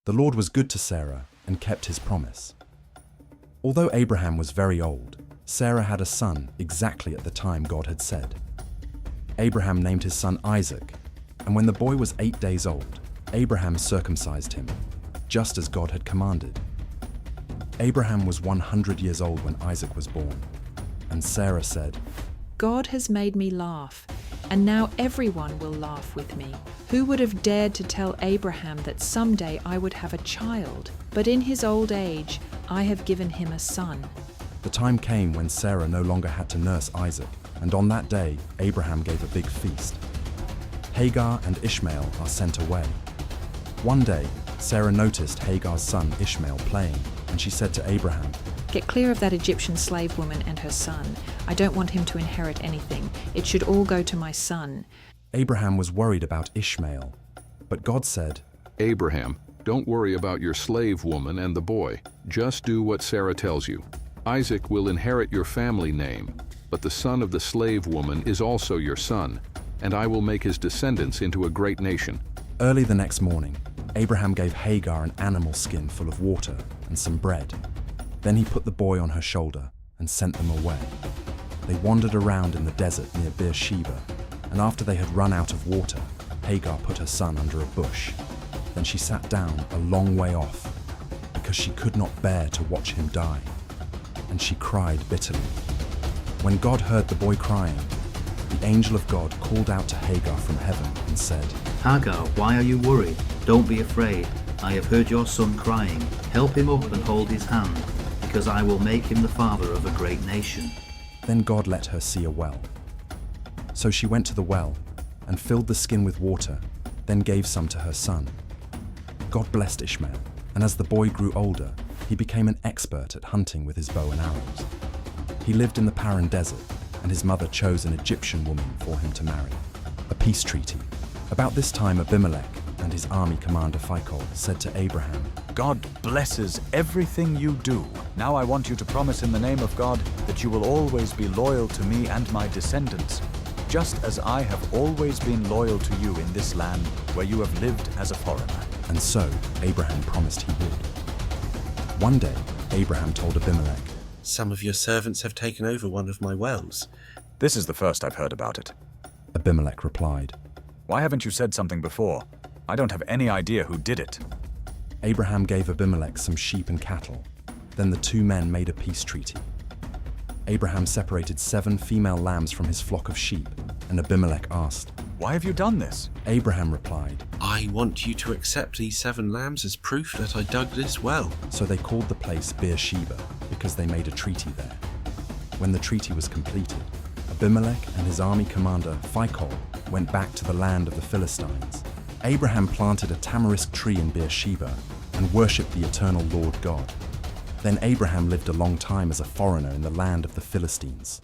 The Lord was good to Sarah and kept his promise. Although Abraham was very old, Sarah had a son exactly at the time God had said. Abraham named his son Isaac, and when the boy was 8 days old, Abraham circumcised him, just as God had commanded. Abraham was 100 years old when Isaac was born, and Sarah said, God has made me laugh, and now everyone will laugh with me. Who would have dared to tell Abraham that someday I would have a child? But in his old age, I have given him a son. The time came when Sarah no longer had to nurse Isaac, and on that day, Abraham gave a big feast. Hagar and Ishmael are sent away. One day, Sarah noticed Hagar's son Ishmael playing, and she said to Abraham, Get clear of that Egyptian slave woman and her son. I don't want him to inherit anything. It should all go to my son. Abraham was worried about Ishmael, but God said, Abraham, don't worry about your slave woman and the boy. Just do what Sarah tells you. Isaac will inherit your family name, but the son of the slave woman is also your son, and I will make his descendants into a great nation. Early the next morning, Abraham gave Hagar an animal skin full of water and some bread. Then he put the boy on her shoulder and sent them away. They wandered around in the desert near Beersheba, and after they had run out of water, Hagar put her son under a bush. Then she sat down a long way off, because she could not bear to watch him die, and she cried bitterly. When God heard the boy crying, the angel of God called out to Hagar from heaven and said, Hagar, why are you worried? Don't be afraid. I have heard your son crying. Help him up and hold his hand, because I will make him the father of a great nation. Then God let her see a well. So she went to the well and filled the skin with water, then gave some to her son. God blessed Ishmael, and as the boy grew older, he became an expert at hunting with his bow and arrows. He lived in the Paran desert, and his mother chose an Egyptian woman for him to marry. A peace treaty. About this time, Abimelech and his army commander Phicol said to Abraham, God blesses everything you do. Now I want you to promise in the name of God that you will always be loyal to me and my descendants, just as I have always been loyal to you in this land where you have lived as a foreigner. And so Abraham promised he would. One day, Abraham told Abimelech, Some of your servants have taken over one of my wells. This is the first I've heard about it. Abimelech replied, Why haven't you said something before? I don't have any idea who did it. Abraham gave Abimelech some sheep and cattle. Then the two men made a peace treaty. Abraham separated 7 female lambs from his flock of sheep, and Abimelech asked, Why have you done this? Abraham replied, I want you to accept these 7 lambs as proof that I dug this well. So they called the place Beersheba, because they made a treaty there. When the treaty was completed, Abimelech and his army commander Phicol went back to the land of the Philistines. Abraham planted a tamarisk tree in Beersheba and worshipped the eternal Lord God. Then Abraham lived a long time as a foreigner in the land of the Philistines.